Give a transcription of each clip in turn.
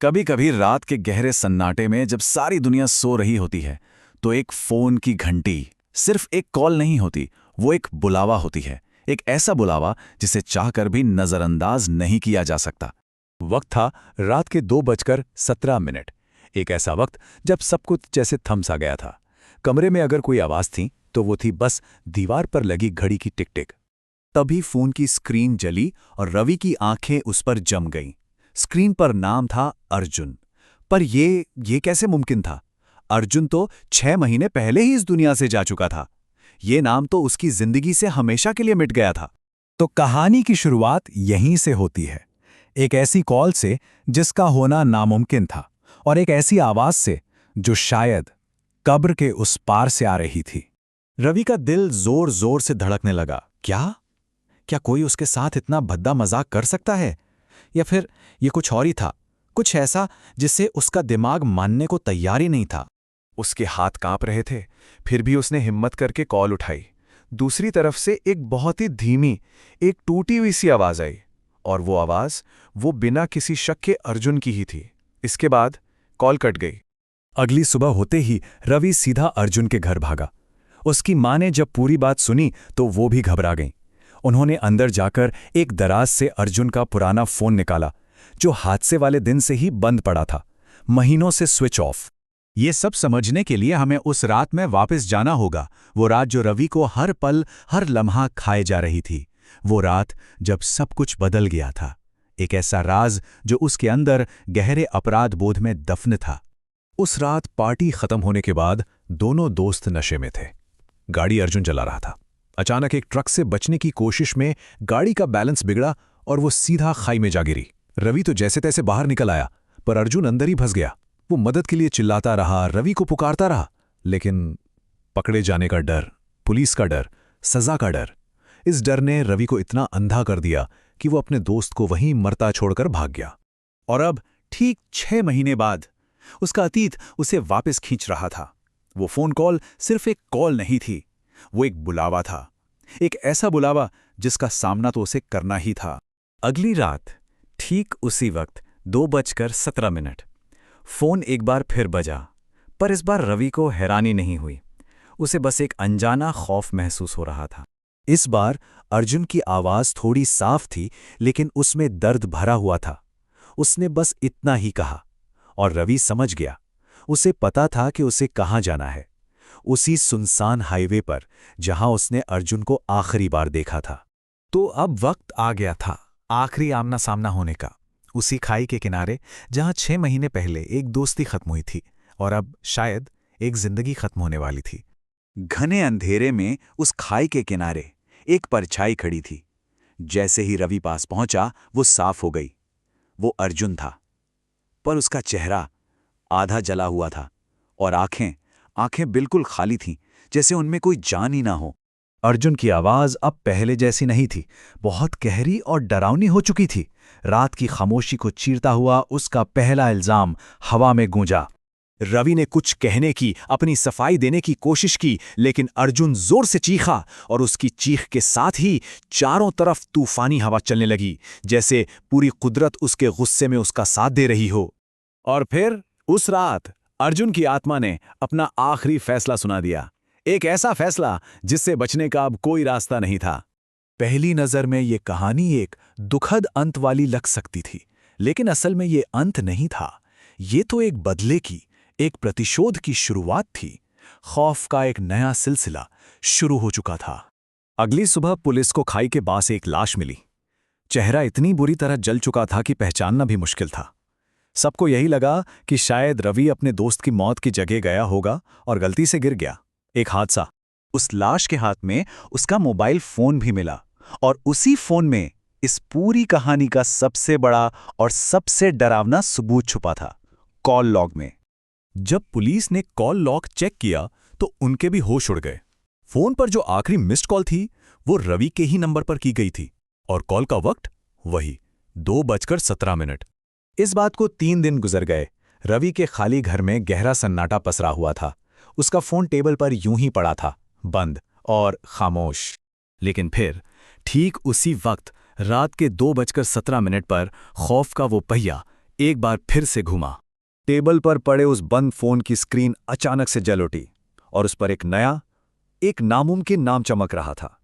कभी कभी रात के गहरे सन्नाटे में जब सारी दुनिया सो रही होती है तो एक फोन की घंटी सिर्फ एक कॉल नहीं होती, वो एक बुलावा होती है। एक ऐसा बुलावा जिसे चाहकर भी नजरअंदाज नहीं किया जा सकता। वक्त था रात के 2:17। एक ऐसा वक्त जब सब कुछ जैसे थम सा गया था। कमरे में अगर कोई आवाज थी तो वो थी बस दीवार पर लगी घड़ी की टिक टिक। तभी फोन की स्क्रीन जली और रवि की आंखें उस पर जम गईं। स्क्रीन पर नाम था अर्जुन। पर ये कैसे मुमकिन था? अर्जुन तो 6 महीने पहले ही इस दुनिया से जा चुका था। ये नाम तो उसकी जिंदगी से हमेशा के लिए मिट गया था। तो कहानी की शुरुआत यहीं से होती है। एक ऐसी कॉल से जिसका होना नामुमकिन था, और एक ऐसी आवाज से जो शायद कब्र के उस पार से आ रही थी। रवि का दिल जोर जोर से धड़कने लगा। क्या कोई उसके साथ इतना भद्दा मजाक कर सकता है? या फिर ये कुछ और ही था, कुछ ऐसा जिससे उसका दिमाग मानने को तैयार ही नहीं था। उसके हाथ कांप रहे थे, फिर भी उसने हिम्मत करके कॉल उठाई। दूसरी तरफ से एक बहुत ही धीमी, एक टूटी हुई सी आवाज आई, और वो आवाज वो बिना किसी शक के अर्जुन की ही थी। इसके बाद कॉल कट गई। अगली सुबह होते ही रवि सीधा अर्जुन के घर भागा। उसकी माँ ने जब पूरी बात सुनी तो वो भी घबरा गईं। उन्होंने अंदर जाकर एक दराज से अर्जुन का पुराना फोन निकाला, जो हादसे वाले दिन से ही बंद पड़ा था, महीनों से स्विच ऑफ। ये सब समझने के लिए हमें उस रात में वापस जाना होगा। वो रात जो रवि को हर पल, हर लम्हा खाए जा रही थी। वो रात जब सब कुछ बदल गया था। एक ऐसा राज जो उसके अंदर गहरे अपराध बोध में दफन था। उस रात पार्टी खत्म होने के बाद दोनों दोस्त नशे में थे। गाड़ी अर्जुन चला रहा था। अचानक एक ट्रक से बचने की कोशिश में गाड़ी का बैलेंस बिगड़ा और वो सीधा खाई में जा गिरी। रवि तो जैसे तैसे बाहर निकल आया, पर अर्जुन अंदर ही फंस गया। वो मदद के लिए चिल्लाता रहा, रवि को पुकारता रहा, लेकिन पकड़े जाने का डर, पुलिस का डर, सजा का डर, इस डर ने रवि को इतना अंधा कर दिया कि वो अपने दोस्त को वहीं मरता छोड़कर भाग गया। और अब ठीक 6 महीने बाद उसका अतीत उसे वापस खींच रहा था। वो फोन कॉल सिर्फ एक कॉल नहीं थी, वो एक बुलावा था। एक ऐसा बुलावा जिसका सामना तो उसे करना ही था। अगली रात ठीक उसी वक्त 2:17। फोन एक बार फिर बजा, पर इस बार रवि को हैरानी नहीं हुई। उसे बस एक अनजाना खौफ महसूस हो रहा था। इस बार अर्जुन की आवाज थोड़ी साफ थी, लेकिन उसमें दर्द भरा हुआ था। उसने बस इतना ही कहा, और रवि समझ गया। उसे पता था कि उसे कहाँ जाना है, उसी सुनसान हाईवे पर जहां उसने अर्जुन को आखिरी बार देखा था। तो अब वक्त आ गया था आखिरी आमना सामना होने का, उसी खाई के किनारे जहां 6 महीने पहले एक दोस्ती खत्म हुई थी और अब शायद एक जिंदगी खत्म होने वाली थी। घने अंधेरे में उस खाई के किनारे एक परछाई खड़ी थी। जैसे ही रवि पास पहुंचा वो साफ हो गई। वो अर्जुन था, पर उसका चेहरा आधा जला हुआ था और आंखें बिल्कुल खाली थीं, जैसे उनमें कोई जान ही ना हो। अर्जुन की आवाज अब पहले जैसी नहीं थी, बहुत गहरी और डरावनी हो चुकी थी। रात की खामोशी को चीरता हुआ उसका पहला इल्जाम हवा में गूंजा। रवि ने कुछ कहने की, अपनी सफाई देने की कोशिश की, लेकिन अर्जुन जोर से चीखा और उसकी चीख के साथ ही चारों तरफ तूफानी हवा चलने लगी, जैसे पूरी कुदरत उसके गुस्से में उसका साथ दे रही हो। और फिर उस रात अर्जुन की आत्मा ने अपना आखिरी फैसला सुना दिया, एक ऐसा फैसला जिससे बचने का अब कोई रास्ता नहीं था। पहली नजर में ये कहानी एक दुखद अंत वाली लग सकती थी, लेकिन असल में ये अंत नहीं था। ये तो एक बदले की, एक प्रतिशोध की शुरुआत थी। खौफ का एक नया सिलसिला शुरू हो चुका था। अगली सुबह पुलिस को खाई के पास एक लाश मिली। चेहरा इतनी बुरी तरह जल चुका था कि पहचानना भी मुश्किल था। सबको यही लगा कि शायद रवि अपने दोस्त की मौत की जगह गया होगा और गलती से गिर गया। एक हादसा। उस लाश के हाथ में उसका मोबाइल फोन भी मिला, और उसी फोन में इस पूरी कहानी का सबसे बड़ा और सबसे डरावना सबूत छुपा था, कॉल लॉग में। जब पुलिस ने कॉल लॉग चेक किया तो उनके भी होश उड़ गए। फोन पर जो आखिरी मिस्ड कॉल थी वो रवि के ही नंबर पर की गई थी, और कॉल का वक्त वही 2:17। इस बात को 3 दिन गुजर गए। रवि के खाली घर में गहरा सन्नाटा पसरा हुआ था। उसका फोन टेबल पर यूं ही पड़ा था, बंद और खामोश। लेकिन फिर ठीक उसी वक्त रात के 2:17 पर खौफ का वो पहिया एक बार फिर से घुमा। टेबल पर पड़े उस बंद फोन की स्क्रीन अचानक से जल उठी और उस पर एक नामुमकिन नाम चमक रहा था।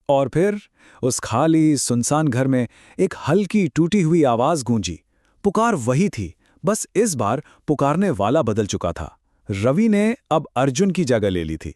और फिर उस खाली सुनसान घर में एक हल्की टूटी हुई आवाज गूंजी। पुकार वही थी, बस इस बार पुकारने वाला बदल चुका था। रवि ने अब अर्जुन की जगह ले ली थी।